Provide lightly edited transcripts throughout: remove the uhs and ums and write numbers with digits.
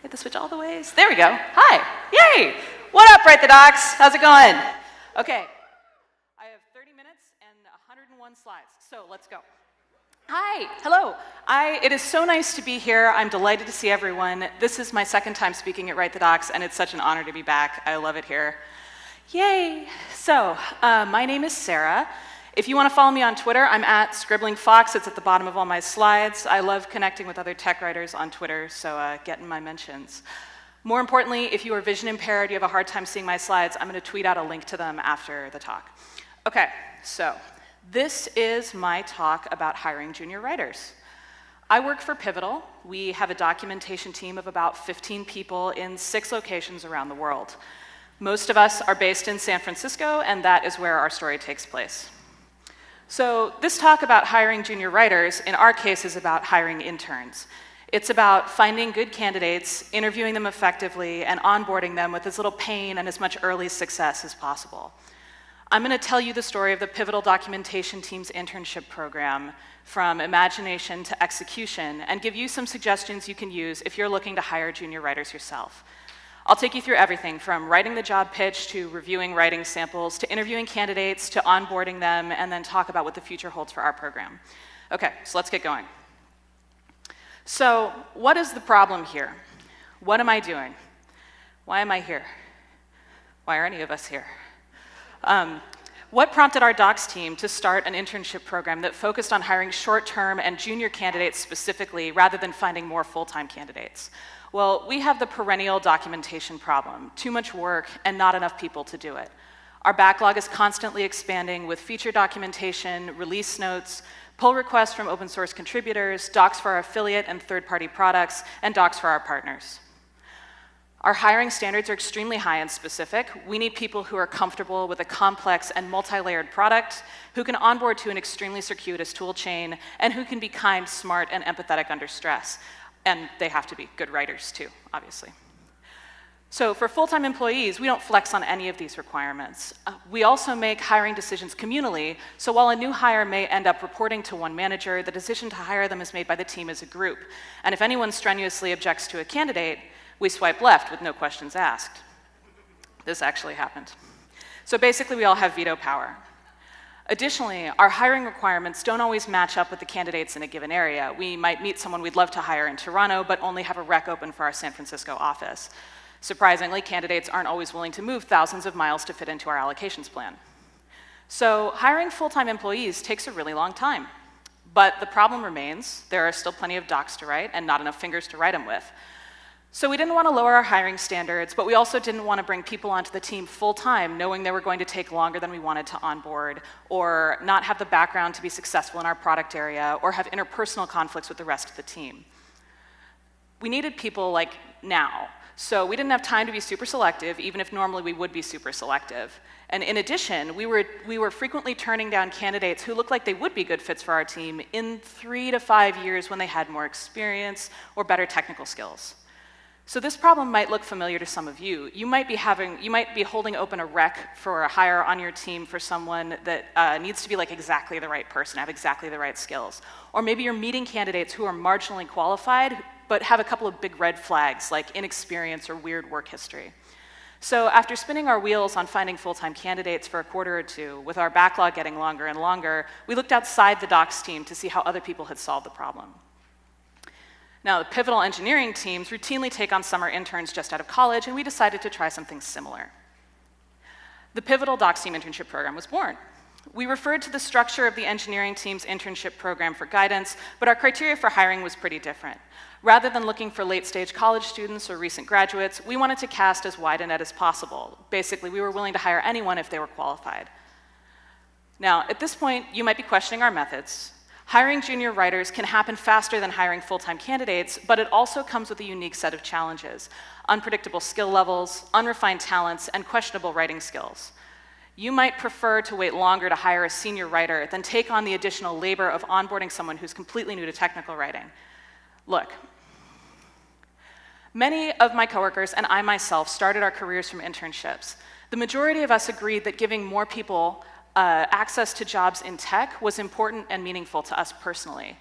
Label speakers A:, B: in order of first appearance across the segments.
A: Hit the switch all the ways. There we go. Hi. Yay. What up, Write the Docs? How's it going? Okay. I have 30 minutes and 101 slides, so let's go. Hi. Hello. It is so nice to be here. I'm delighted to see everyone. This is my second time speaking at Write the Docs, and it's such an honor to be back. I love it here. Yay. So, my name is Sarah. If you want to follow me on Twitter, I'm at ScribblingFox. It's at the bottom of all my slides. I love connecting with other tech writers on Twitter, so get in my mentions. More importantly, if you are vision impaired, you have a hard time seeing my slides, I'm going to tweet out a link to them after the talk. Okay, so this is my talk about hiring junior writers. I work for Pivotal. We have a documentation team of about 15 people in 6 locations around the world. Most of us are based in San Francisco, and that is where our story takes place. So this talk about hiring junior writers, in our case, is about hiring interns. It's about finding good candidates, interviewing them effectively, and onboarding them with as little pain and as much early success as possible. I'm going to tell you the story of the Pivotal Documentation Team's internship program from imagination to execution, and give you some suggestions you can use if you're looking to hire junior writers yourself. I'll take you through everything from writing the job pitch to reviewing writing samples to interviewing candidates to onboarding them, and then talk about what the future holds for our program. Okay, so let's get going. So what is the problem here? What am I doing? Why am I here? Why are any of us here? What prompted our docs team to start an internship program that focused on hiring short-term and junior candidates specifically rather than finding more full-time candidates? Well, we have the perennial documentation problem, too much work and not enough people to do it. Our backlog is constantly expanding with feature documentation, release notes, pull requests from open source contributors, docs for our affiliate and third-party products, and docs for our partners. Our hiring standards are extremely high and specific. We need people who are comfortable with a complex and multi-layered product, who can onboard to an extremely circuitous tool chain, and who can be kind, smart, and empathetic under stress. And they have to be good writers too, obviously. So for full-time employees, we don't flex on any of these requirements. We also make hiring decisions communally, so while a new hire may end up reporting to one manager, the decision to hire them is made by the team as a group. And if anyone strenuously objects to a candidate, we swipe left with no questions asked. This actually happened. So basically, we all have veto power. Additionally, our hiring requirements don't always match up with the candidates in a given area. We might meet someone we'd love to hire in Toronto, but only have a rec open for our San Francisco office. Surprisingly, candidates aren't always willing to move thousands of miles to fit into our allocations plan. So hiring full-time employees takes a really long time. But the problem remains, there are still plenty of docs to write and not enough fingers to write them with. So we didn't want to lower our hiring standards, but we also didn't want to bring people onto the team full-time knowing they were going to take longer than we wanted to onboard, or not have the background to be successful in our product area, or have interpersonal conflicts with the rest of the team. We needed people like now, so we didn't have time to be super selective, even if normally we would be super selective. And in addition, we were frequently turning down candidates who looked like they would be good fits for our team in 3 to 5 years when they had more experience or better technical skills. So this problem might look familiar to some of you. You might be holding open a rec for a hire on your team for someone that needs to be like exactly the right person, have exactly the right skills. Or maybe you're meeting candidates who are marginally qualified, but have a couple of big red flags like inexperience or weird work history. So after spinning our wheels on finding full-time candidates for a quarter or two, with our backlog getting longer and longer, we looked outside the docs team to see how other people had solved the problem. Now, the Pivotal engineering teams routinely take on summer interns just out of college, and we decided to try something similar. The Pivotal Docs Team internship program was born. We referred to the structure of the engineering team's internship program for guidance, but our criteria for hiring was pretty different. Rather than looking for late-stage college students or recent graduates, we wanted to cast as wide a net as possible. Basically, we were willing to hire anyone if they were qualified. Now, at this point, you might be questioning our methods. Hiring junior writers can happen faster than hiring full-time candidates, but it also comes with a unique set of challenges: unpredictable skill levels, unrefined talents, and questionable writing skills. You might prefer to wait longer to hire a senior writer than take on the additional labor of onboarding someone who's completely new to technical writing. Look, many of my coworkers and I myself started our careers from internships. The majority of us agreed that giving more people access to jobs in tech was important and meaningful to us personally.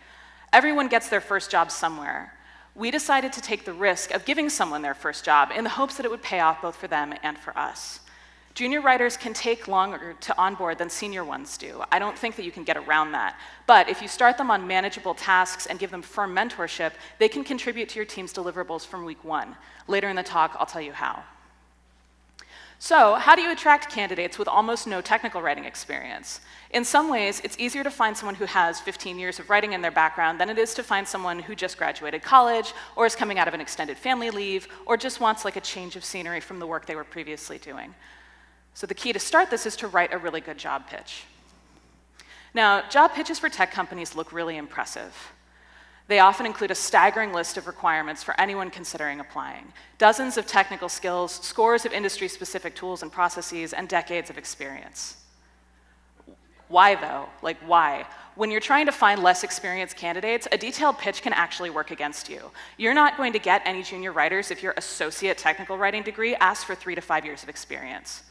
A: Everyone gets their first job somewhere. we decided to take the risk of giving someone their first job in the hopes that it would pay off both for them and for us. Junior writers can take longer to onboard than senior ones do. I don't think that you can get around that. But if you start them on manageable tasks and give them firm mentorship, they can contribute to your team's deliverables from week 1. Later in the talk, I'll tell you how. So, how do you attract candidates with almost no technical writing experience? In some ways, it's easier to find someone who has 15 years of writing in their background than it is to find someone who just graduated college, or is coming out of an extended family leave, or just wants like a change of scenery from the work they were previously doing. So the key to start this is to write a really good job pitch. Now, job pitches for tech companies look really impressive. They often include a staggering list of requirements for anyone considering applying. Dozens of technical skills, scores of industry-specific tools and processes, and decades of experience. Why though? Like why? When you're trying to find less experienced candidates, a detailed pitch can actually work against you. You're not going to get any junior writers if your associate technical writing degree asks for 3 to 5 years of experience.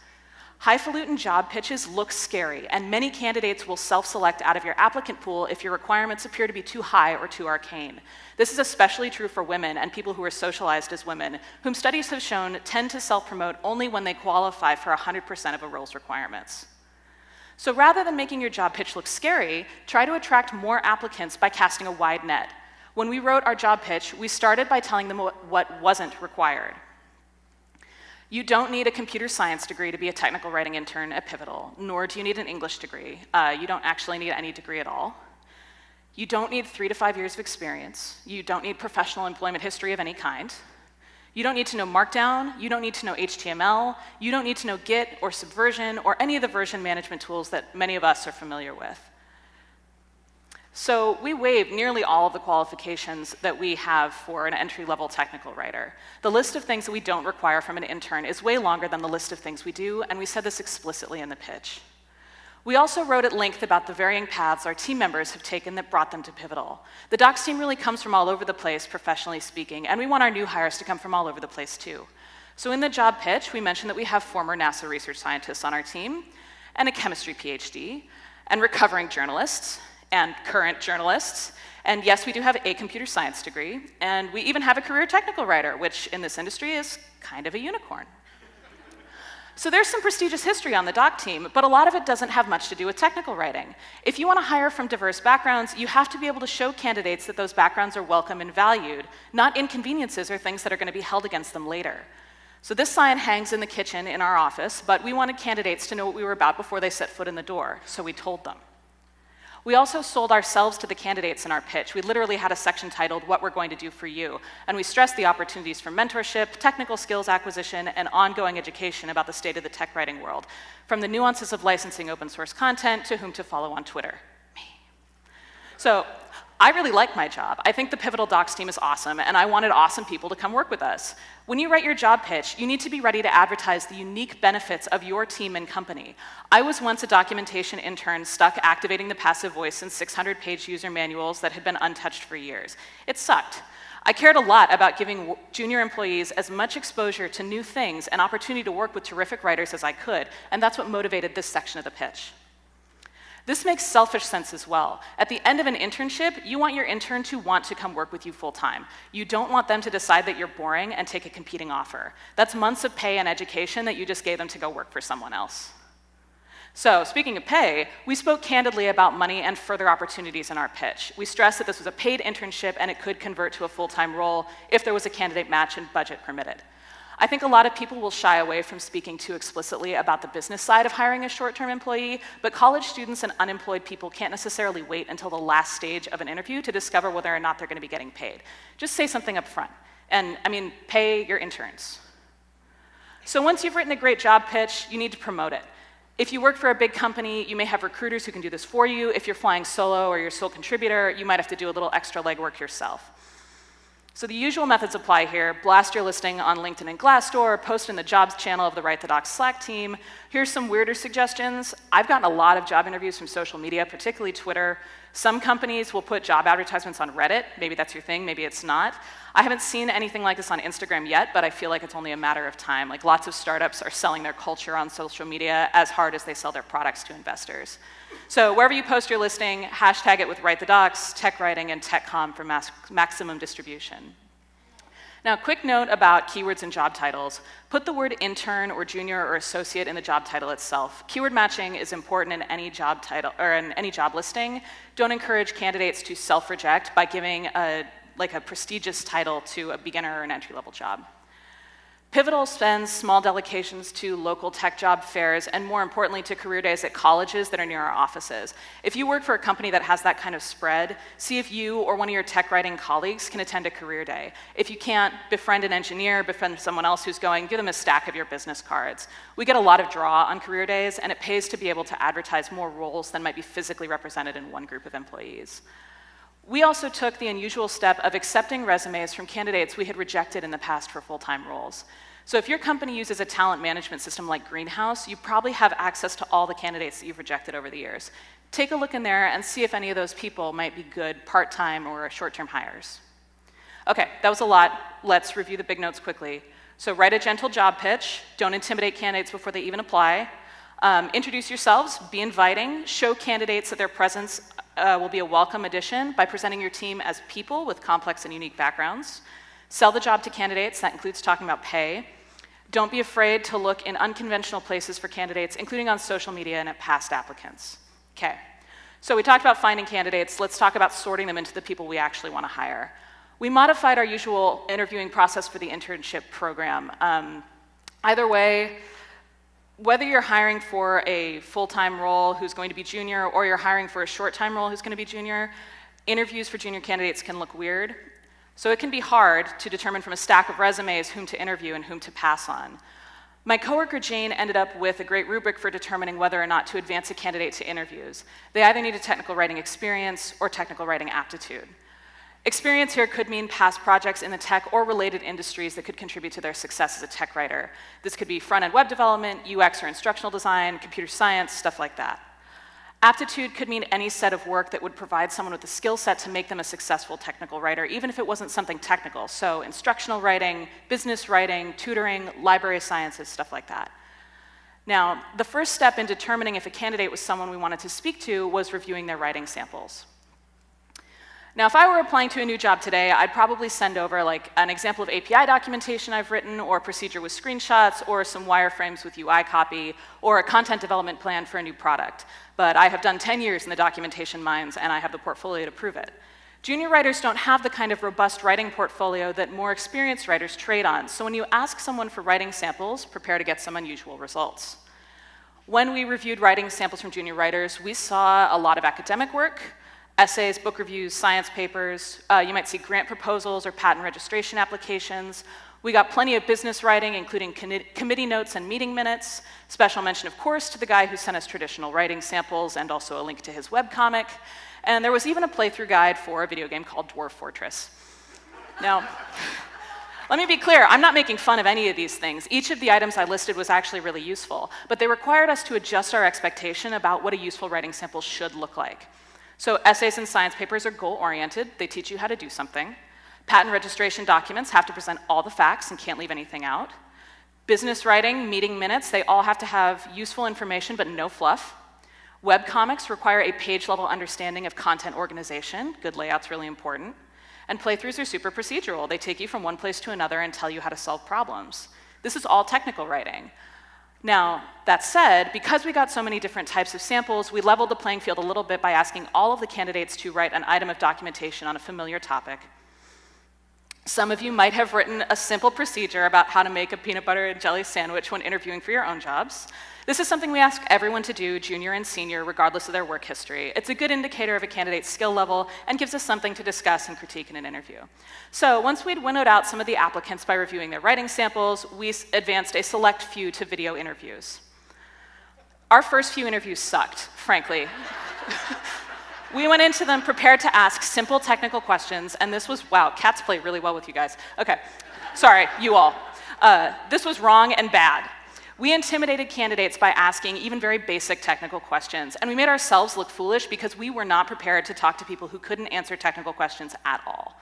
A: Highfalutin job pitches look scary, and many candidates will self-select out of your applicant pool if your requirements appear to be too high or too arcane. This is especially true for women and people who are socialized as women, whom studies have shown tend to self-promote only when they qualify for 100% of a role's requirements. So rather than making your job pitch look scary, try to attract more applicants by casting a wide net. When we wrote our job pitch, we started by telling them what wasn't required. You don't need a computer science degree to be a technical writing intern at Pivotal, nor do you need an English degree. You don't actually need any degree at all. You don't need 3 to 5 years of experience. You don't need professional employment history of any kind. You don't need to know Markdown. You don't need to know HTML. You don't need to know Git or Subversion or any of the version management tools that many of us are familiar with. So we waived nearly all of the qualifications that we have for an entry-level technical writer. The list of things that we don't require from an intern is way longer than the list of things we do, and we said this explicitly in the pitch. We also wrote at length about the varying paths our team members have taken that brought them to Pivotal. The docs team really comes from all over the place, professionally speaking, and we want our new hires to come from all over the place too. So in the job pitch, we mentioned that we have former NASA research scientists on our team, and a chemistry PhD, and recovering journalists, and current journalists, and yes, we do have a computer science degree, and we even have a career technical writer, which in this industry is kind of a unicorn. So there's some prestigious history on the doc team, but a lot of it doesn't have much to do with technical writing. If you want to hire from diverse backgrounds, you have to be able to show candidates that those backgrounds are welcome and valued, not inconveniences or things that are going to be held against them later. So this sign hangs in the kitchen in our office, but we wanted candidates to know what we were about before they set foot in the door, so we told them. We also sold ourselves to the candidates in our pitch. We literally had a section titled, "What We're Going to Do for You," and we stressed the opportunities for mentorship, technical skills acquisition, and ongoing education about the state of the tech writing world, from the nuances of licensing open source content to whom to follow on Twitter. Me. So I really like my job. I think the Pivotal Docs team is awesome, and I wanted awesome people to come work with us. When you write your job pitch, you need to be ready to advertise the unique benefits of your team and company. I was once a documentation intern stuck activating the passive voice in 600-page user manuals that had been untouched for years. It sucked. I cared a lot about giving junior employees as much exposure to new things and opportunity to work with terrific writers as I could, and that's what motivated this section of the pitch. This makes selfish sense as well. At the end of an internship, you want your intern to want to come work with you full-time. You don't want them to decide that you're boring and take a competing offer. That's months of pay and education that you just gave them to go work for someone else. So, speaking of pay, we spoke candidly about money and further opportunities in our pitch. We stressed that this was a paid internship and it could convert to a full-time role if there was a candidate match and budget permitted. I think a lot of people will shy away from speaking too explicitly about the business side of hiring a short-term employee, but college students and unemployed people can't necessarily wait until the last stage of an interview to discover whether or not they're going to be getting paid. Just say something up front. And, pay your interns. So once you've written a great job pitch, you need to promote it. If you work for a big company, you may have recruiters who can do this for you. If you're flying solo or you're a sole contributor, you might have to do a little extra legwork yourself. So the usual methods apply here. Blast your listing on LinkedIn and Glassdoor, post in the jobs channel of the Write the Docs Slack team. Here's some weirder suggestions. I've gotten a lot of job interviews from social media, particularly Twitter. Some companies will put job advertisements on Reddit. Maybe that's your thing, maybe it's not. I haven't seen anything like this on Instagram yet, but I feel like it's only a matter of time. Like lots of startups are selling their culture on social media as hard as they sell their products to investors. So wherever you post your listing, hashtag it with Write the Docs, tech writing, and tech comm for maximum distribution. Now, quick note about keywords and job titles. Put the word intern or junior or associate in the job title itself. Keyword matching is important in any job title or in any job listing. Don't encourage candidates to self-reject by giving a prestigious title to a beginner or an entry-level job. Pivotal spends small delegations to local tech job fairs and, more importantly, to career days at colleges that are near our offices. If you work for a company that has that kind of spread, see if you or one of your tech writing colleagues can attend a career day. If you can't, befriend an engineer, befriend someone else who's going, give them a stack of your business cards. We get a lot of draw on career days, and it pays to be able to advertise more roles than might be physically represented in one group of employees. We also took the unusual step of accepting resumes from candidates we had rejected in the past for full-time roles. So if your company uses a talent management system like Greenhouse, you probably have access to all the candidates that you've rejected over the years. Take a look in there and see if any of those people might be good part-time or short-term hires. Okay, that was a lot. Let's review the big notes quickly. So write a gentle job pitch. Don't intimidate candidates before they even apply. Introduce yourselves, be inviting, show candidates that their presence will be a welcome addition by presenting your team as people with complex and unique backgrounds. Sell the job to candidates, that includes talking about pay. Don't be afraid to look in unconventional places for candidates, including on social media and at past applicants. Okay, so we talked about finding candidates. Let's talk about sorting them into the people we actually want to hire. We modified our usual interviewing process for the internship program. Either way, whether you're hiring for a full-time role who's going to be junior or you're hiring for a short-time role who's going to be junior, interviews for junior candidates can look weird. So it can be hard to determine from a stack of resumes whom to interview and whom to pass on. My coworker Jane ended up with a great rubric for determining whether or not to advance a candidate to interviews. They either need a technical writing experience or technical writing aptitude. Experience here could mean past projects in the tech or related industries that could contribute to their success as a tech writer. This could be front-end web development, UX or instructional design, computer science, stuff like that. Aptitude could mean any set of work that would provide someone with the skill set to make them a successful technical writer, even if it wasn't something technical. So instructional writing, business writing, tutoring, library sciences, stuff like that. Now, the first step in determining if a candidate was someone we wanted to speak to was reviewing their writing samples. Now, if I were applying to a new job today, I'd probably send over like an example of API documentation I've written, or a procedure with screenshots, or some wireframes with UI copy, or a content development plan for a new product. But I have done 10 years in the documentation mines, and I have the portfolio to prove it. Junior writers don't have the kind of robust writing portfolio that more experienced writers trade on, so when you ask someone for writing samples, prepare to get some unusual results. When we reviewed writing samples from junior writers, we saw a lot of academic work, essays, book reviews, science papers. You might see grant proposals or patent registration applications. We got plenty of business writing, including committee notes and meeting minutes. Special mention, of course, to the guy who sent us traditional writing samples and also a link to his webcomic. And there was even a playthrough guide for a video game called Dwarf Fortress. Now, let me be clear, I'm not making fun of any of these things. Each of the items I listed was actually really useful, but they required us to adjust our expectation about what a useful writing sample should look like. So essays and science papers are goal-oriented. They teach you how to do something. Patent registration documents have to present all the facts and can't leave anything out. Business writing, meeting minutes, they all have to have useful information but no fluff. Webcomics require a page-level understanding of content organization. Good layout's really important. And playthroughs are super procedural. They take you from one place to another and tell you how to solve problems. This is all technical writing. Now, that said, because we got so many different types of samples, we leveled the playing field a little bit by asking all of the candidates to write an item of documentation on a familiar topic. Some of you might have written a simple procedure about how to make a peanut butter and jelly sandwich when interviewing for your own jobs. This is something we ask everyone to do, junior and senior, regardless of their work history. It's a good indicator of a candidate's skill level and gives us something to discuss and critique in an interview. So once we'd winnowed out some of the applicants by reviewing their writing samples, we advanced a select few to video interviews. Our first few interviews sucked, frankly. We went into them prepared to ask simple technical questions, and this was, wow, cats play really well with you guys. Okay, sorry, you all. This was wrong and bad. We intimidated candidates by asking even very basic technical questions, and we made ourselves look foolish because we were not prepared to talk to people who couldn't answer technical questions at all.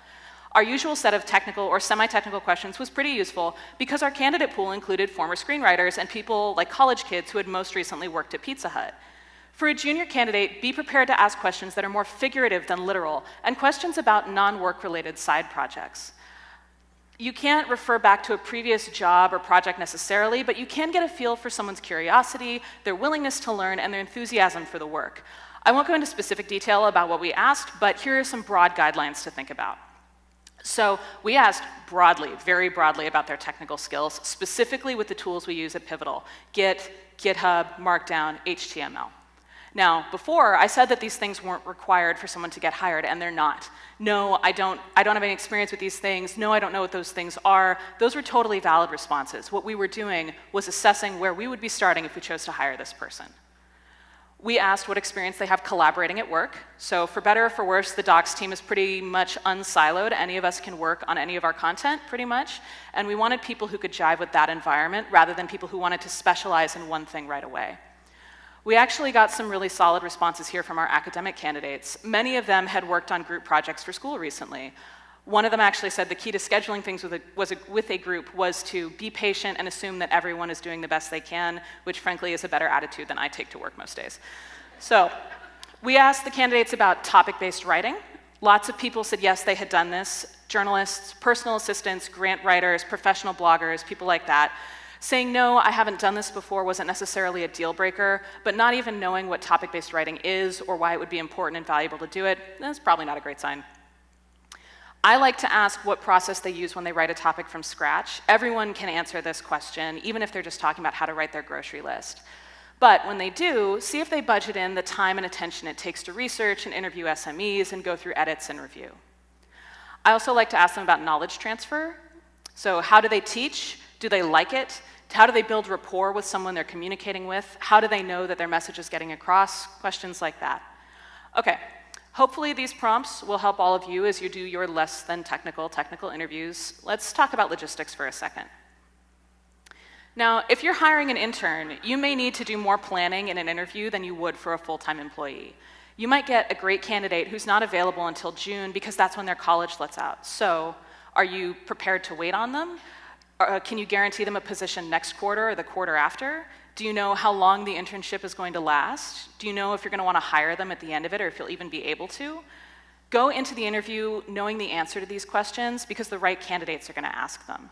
A: Our usual set of technical or semi-technical questions was pretty useful because our candidate pool included former screenwriters and people like college kids who had most recently worked at Pizza Hut. For a junior candidate, be prepared to ask questions that are more figurative than literal, and questions about non-work-related side projects. You can't refer back to a previous job or project necessarily, but you can get a feel for someone's curiosity, their willingness to learn, and their enthusiasm for the work. I won't go into specific detail about what we asked, but here are some broad guidelines to think about. So we asked broadly, very broadly, about their technical skills, specifically with the tools we use at Pivotal: Git, GitHub, Markdown, HTML. Now, before, I said that these things weren't required for someone to get hired, and they're not. No, I don't have any experience with these things. No, I don't know what those things are. Those were totally valid responses. What we were doing was assessing where we would be starting if we chose to hire this person. We asked what experience they have collaborating at work. So for better or for worse, the docs team is pretty much unsiloed. Any of us can work on any of our content, pretty much. And we wanted people who could jive with that environment rather than people who wanted to specialize in one thing right away. We actually got some really solid responses here from our academic candidates. Many of them had worked on group projects for school recently. One of them actually said the key to scheduling things with a group was to be patient and assume that everyone is doing the best they can, which frankly is a better attitude than I take to work most days. So we asked the candidates about topic-based writing. Lots of people said yes, they had done this. Journalists, personal assistants, grant writers, professional bloggers, people like that. Saying no, I haven't done this before wasn't necessarily a deal breaker, but not even knowing what topic-based writing is or why it would be important and valuable to do it, that's probably not a great sign. I like to ask what process they use when they write a topic from scratch. Everyone can answer this question, even if they're just talking about how to write their grocery list. But when they do, see if they budget in the time and attention it takes to research and interview SMEs and go through edits and review. I also like to ask them about knowledge transfer. So how do they teach? Do they like it? How do they build rapport with someone they're communicating with? How do they know that their message is getting across? Questions like that. Okay, hopefully these prompts will help all of you as you do your less than technical interviews. Let's talk about logistics for a second. Now, if you're hiring an intern, you may need to do more planning in an interview than you would for a full-time employee. You might get a great candidate who's not available until June because that's when their college lets out. So, are you prepared to wait on them? Can you guarantee them a position next quarter or the quarter after? Do you know how long the internship is going to last? Do you know if you're going to want to hire them at the end of it or if you'll even be able to? Go into the interview knowing the answer to these questions because the right candidates are going to ask them.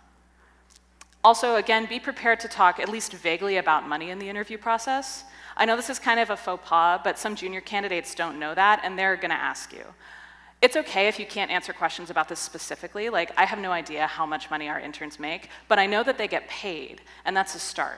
A: Also, again, be prepared to talk at least vaguely about money in the interview process. I know this is kind of a faux pas, but some junior candidates don't know that, and they're going to ask you. It's okay if you can't answer questions about this specifically. Like, I have no idea how much money our interns make, but I know that they get paid, and that's a start.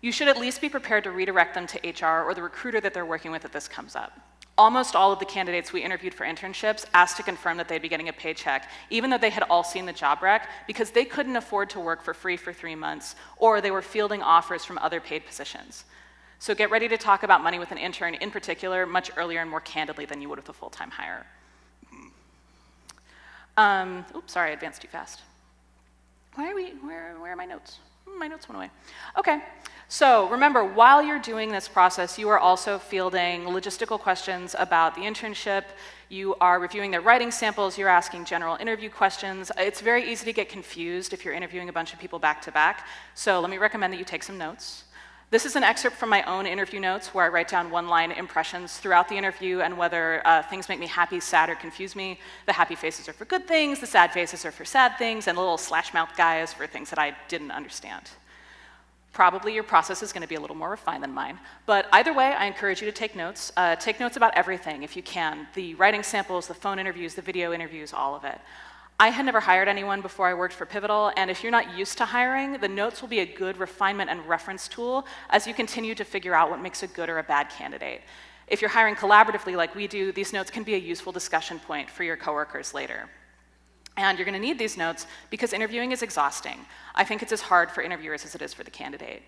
A: You should at least be prepared to redirect them to HR or the recruiter that they're working with if this comes up. Almost all of the candidates we interviewed for internships asked to confirm that they'd be getting a paycheck, even though they had all seen the job rec, because they couldn't afford to work for free for 3 months, or they were fielding offers from other paid positions. So get ready to talk about money with an intern in particular much earlier and more candidly than you would with a full-time hire. Oops, sorry, I advanced too fast. Where are my notes? My notes went away. Okay, so remember, while you're doing this process, you are also fielding logistical questions about the internship. You are reviewing their writing samples. You're asking general interview questions. It's very easy to get confused if you're interviewing a bunch of people back to back. So let me recommend that you take some notes. This is an excerpt from my own interview notes where I write down one-line impressions throughout the interview and whether things make me happy, sad, or confuse me. The happy faces are for good things, the sad faces are for sad things, and the little slash-mouth guy is for things that I didn't understand. Probably your process is going to be a little more refined than mine. But either way, I encourage you to take notes. Take notes about everything if you can. The writing samples, the phone interviews, the video interviews, all of it. I had never hired anyone before I worked for Pivotal, and if you're not used to hiring, the notes will be a good refinement and reference tool as you continue to figure out what makes a good or a bad candidate. If you're hiring collaboratively like we do, these notes can be a useful discussion point for your coworkers later. And you're going to need these notes because interviewing is exhausting. I think it's as hard for interviewers as it is for the candidate.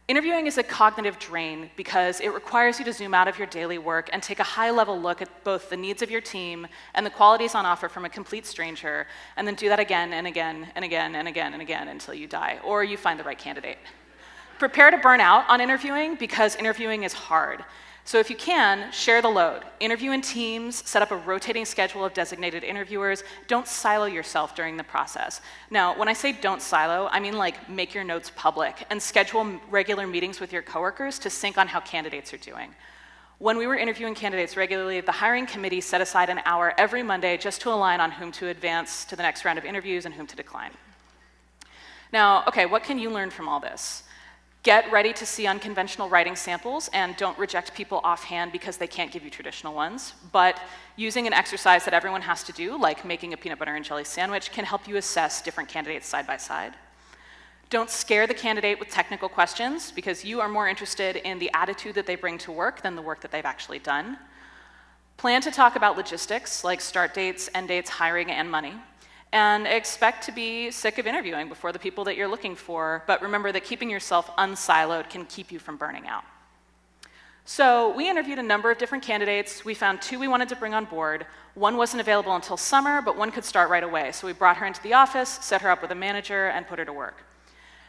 A: Interviewing is a cognitive drain because it requires you to zoom out of your daily work and take a high-level look at both the needs of your team and the qualities on offer from a complete stranger, and then do that again and again and again and again and again until you die, or you find the right candidate. Prepare to burn out on interviewing because interviewing is hard. So if you can, share the load. Interview in teams, set up a rotating schedule of designated interviewers. Don't silo yourself during the process. Now, when I say don't silo, I mean like make your notes public and schedule regular meetings with your coworkers to sync on how candidates are doing. When we were interviewing candidates regularly, the hiring committee set aside an hour every Monday just to align on whom to advance to the next round of interviews and whom to decline. Now, okay, what can you learn from all this? Get ready to see unconventional writing samples and don't reject people offhand because they can't give you traditional ones, but using an exercise that everyone has to do, like making a peanut butter and jelly sandwich, can help you assess different candidates side by side. Don't scare the candidate with technical questions because you are more interested in the attitude that they bring to work than the work that they've actually done. Plan to talk about logistics like start dates, end dates, hiring, and money. And expect to be sick of interviewing before the people that you're looking for, but remember that keeping yourself unsiloed can keep you from burning out. So we interviewed a number of different candidates. We found 2 we wanted to bring on board. One wasn't available until summer, but one could start right away. So we brought her into the office, set her up with a manager, and put her to work.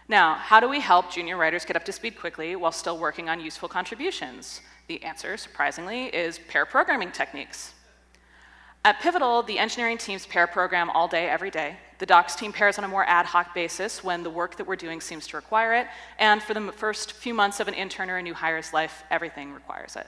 A: Now, how do we help junior writers get up to speed quickly while still working on useful contributions? The answer, surprisingly, is pair programming techniques. At Pivotal, the engineering teams pair program all day, every day. The docs team pairs on a more ad hoc basis when the work that we're doing seems to require it, and for the first few months of an intern or a new hire's life, everything requires it.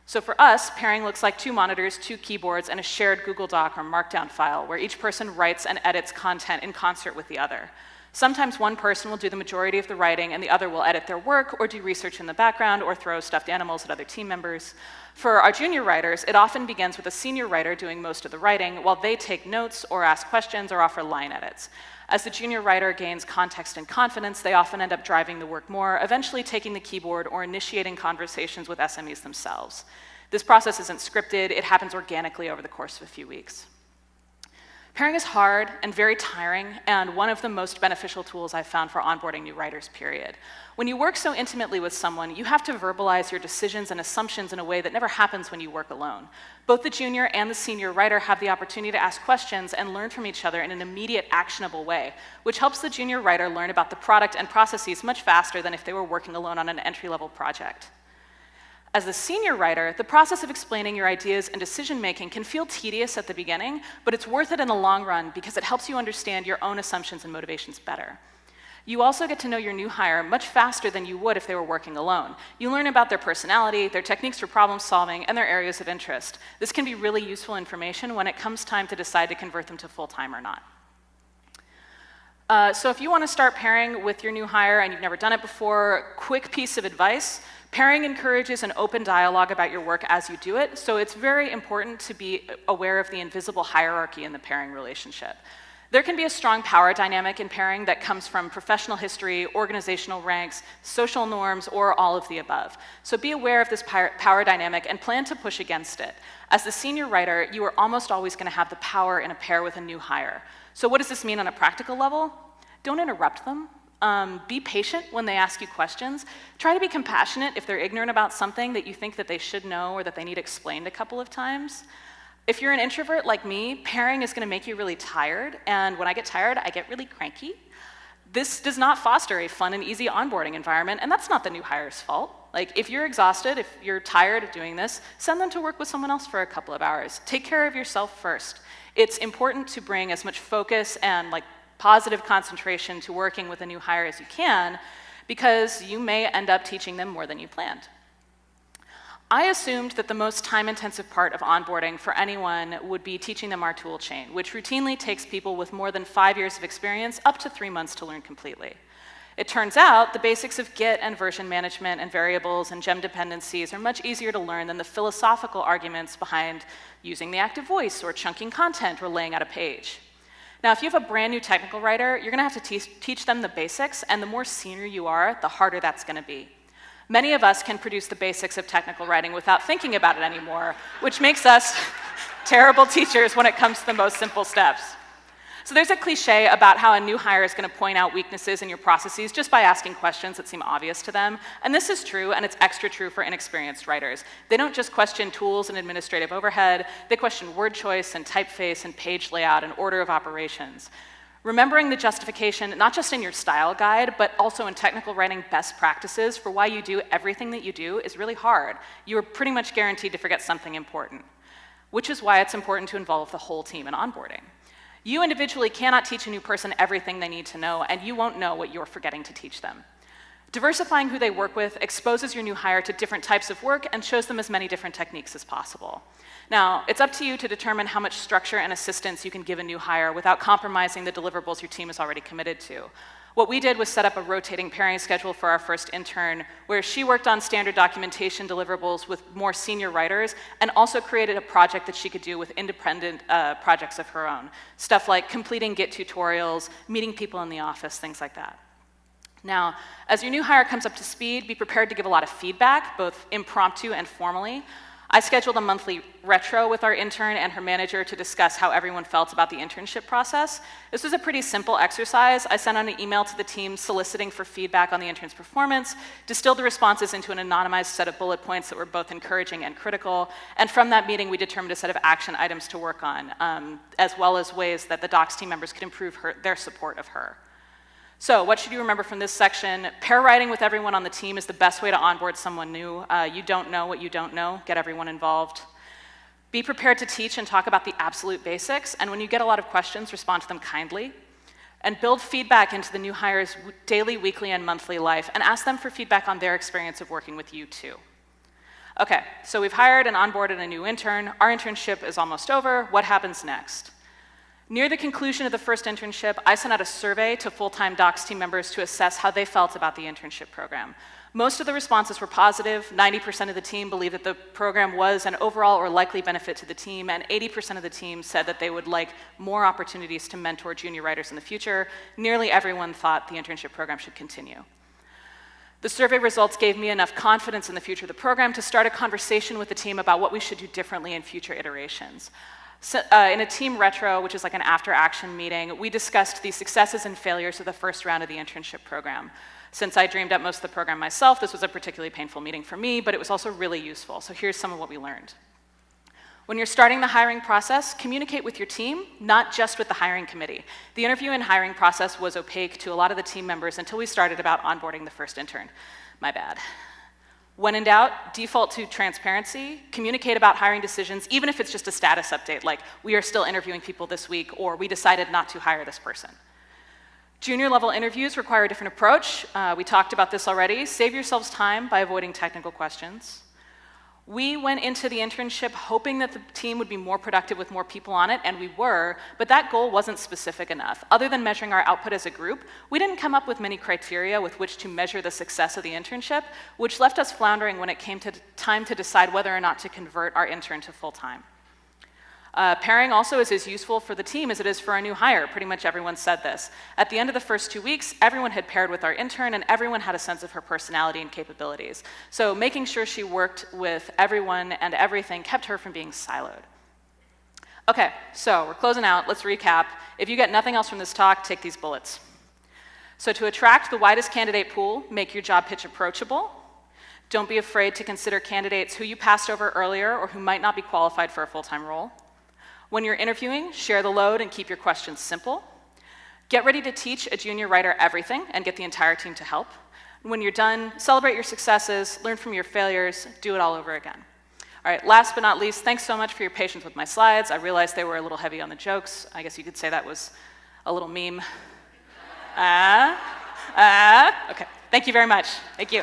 A: So for us, pairing looks like 2 monitors, 2 keyboards, and a shared Google Doc or Markdown file where each person writes and edits content in concert with the other. Sometimes one person will do the majority of the writing and the other will edit their work or do research in the background or throw stuffed animals at other team members. For our junior writers, it often begins with a senior writer doing most of the writing while they take notes or ask questions or offer line edits. As the junior writer gains context and confidence, they often end up driving the work more, eventually taking the keyboard or initiating conversations with SMEs themselves. This process isn't scripted, it happens organically over the course of a few weeks. Pairing is hard and very tiring, and one of the most beneficial tools I've found for onboarding new writers, period. When you work so intimately with someone, you have to verbalize your decisions and assumptions in a way that never happens when you work alone. Both the junior and the senior writer have the opportunity to ask questions and learn from each other in an immediate, actionable way, which helps the junior writer learn about the product and processes much faster than if they were working alone on an entry-level project. As a senior writer, the process of explaining your ideas and decision-making can feel tedious at the beginning, but it's worth it in the long run because it helps you understand your own assumptions and motivations better. You also get to know your new hire much faster than you would if they were working alone. You learn about their personality, their techniques for problem solving, and their areas of interest. This can be really useful information when it comes time to decide to convert them to full-time or not. So if you want to start pairing with your new hire and you've never done it before, quick piece of advice. Pairing encourages an open dialogue about your work as you do it, so it's very important to be aware of the invisible hierarchy in the pairing relationship. There can be a strong power dynamic in pairing that comes from professional history, organizational ranks, social norms, or all of the above. So be aware of this power dynamic and plan to push against it. As the senior writer, you are almost always going to have the power in a pair with a new hire. So what does this mean on a practical level? Don't interrupt them. Be patient when they ask you questions. Try to be compassionate if they're ignorant about something that you think that they should know or that they need explained a couple of times. If you're an introvert like me, pairing is going to make you really tired, and when I get tired, I get really cranky. This does not foster a fun and easy onboarding environment, and that's not the new hire's fault. Like, if you're exhausted, if you're tired of doing this, send them to work with someone else for a couple of hours. Take care of yourself first. It's important to bring as much focus and positive concentration to working with a new hire as you can, because you may end up teaching them more than you planned. I assumed that the most time-intensive part of onboarding for anyone would be teaching them our tool chain, which routinely takes people with more than 5 years of experience up to 3 months to learn completely. It turns out the basics of Git and version management and variables and gem dependencies are much easier to learn than the philosophical arguments behind using the active voice or chunking content or laying out a page. Now, if you have a brand new technical writer, you're going to have to teach them the basics, and the more senior you are, the harder that's going to be. Many of us can produce the basics of technical writing without thinking about it anymore, which makes us terrible teachers when it comes to the most simple steps. So there's a cliche about how a new hire is going to point out weaknesses in your processes just by asking questions that seem obvious to them. And this is true, and it's extra true for inexperienced writers. They don't just question tools and administrative overhead, they question word choice and typeface and page layout and order of operations. Remembering the justification, not just in your style guide, but also in technical writing best practices for why you do everything that you do is really hard. You are pretty much guaranteed to forget something important, which is why it's important to involve the whole team in onboarding. You individually cannot teach a new person everything they need to know, and you won't know what you're forgetting to teach them. Diversifying who they work with exposes your new hire to different types of work and shows them as many different techniques as possible. Now, it's up to you to determine how much structure and assistance you can give a new hire without compromising the deliverables your team is already committed to. What we did was set up a rotating pairing schedule for our first intern, where she worked on standard documentation deliverables with more senior writers, and also created a project that she could do with independent projects of her own. Stuff like completing Git tutorials, meeting people in the office, things like that. Now, as your new hire comes up to speed, be prepared to give a lot of feedback, both impromptu and formally. I scheduled a monthly retro with our intern and her manager to discuss how everyone felt about the internship process. This was a pretty simple exercise. I sent out an email to the team soliciting for feedback on the intern's performance, distilled the responses into an anonymized set of bullet points that were both encouraging and critical, and from that meeting we determined a set of action items to work on, as well as ways that the docs team members could improve their support of her. So what should you remember from this section? Pair writing with everyone on the team is the best way to onboard someone new. You don't know what you don't know. Get everyone involved. Be prepared to teach and talk about the absolute basics, and when you get a lot of questions, respond to them kindly. And build feedback into the new hire's daily, weekly, and monthly life, and ask them for feedback on their experience of working with you too. Okay, so we've hired and onboarded a new intern. Our internship is almost over. What happens next? Near the conclusion of the first internship, I sent out a survey to full-time docs team members to assess how they felt about the internship program. Most of the responses were positive. 90% of the team believed that the program was an overall or likely benefit to the team, and 80% of the team said that they would like more opportunities to mentor junior writers in the future. Nearly everyone thought the internship program should continue. The survey results gave me enough confidence in the future of the program to start a conversation with the team about what we should do differently in future iterations. So, in a team retro, which is like an after-action meeting, we discussed the successes and failures of the first round of the internship program. Since I dreamed up most of the program myself, this was a particularly painful meeting for me, but it was also really useful. So here's some of what we learned. When you're starting the hiring process, communicate with your team, not just with the hiring committee. The interview and hiring process was opaque to a lot of the team members until we started about onboarding the first intern. My bad. When in doubt, default to transparency, communicate about hiring decisions, even if it's just a status update, like we are still interviewing people this week, or we decided not to hire this person. Junior level interviews require a different approach. We talked about this already. Save yourselves time by avoiding technical questions. We went into the internship hoping that the team would be more productive with more people on it, and we were, but that goal wasn't specific enough. Other than measuring our output as a group, we didn't come up with many criteria with which to measure the success of the internship, which left us floundering when it came to time to decide whether or not to convert our intern to full-time. Pairing also is as useful for the team as it is for a new hire. Pretty much everyone said this. At the end of the first 2 weeks, everyone had paired with our intern, and everyone had a sense of her personality and capabilities. So making sure she worked with everyone and everything kept her from being siloed. Okay, so we're closing out. Let's recap. If you get nothing else from this talk, take these bullets. So to attract the widest candidate pool, make your job pitch approachable. Don't be afraid to consider candidates who you passed over earlier or who might not be qualified for a full-time role. When you're interviewing, share the load and keep your questions simple. Get ready to teach a junior writer everything and get the entire team to help. When you're done, celebrate your successes, learn from your failures, do it all over again. All right, last but not least, thanks so much for your patience with my slides. I realized they were a little heavy on the jokes. I guess you could say that was a little meme. Okay, thank you very much. Thank you.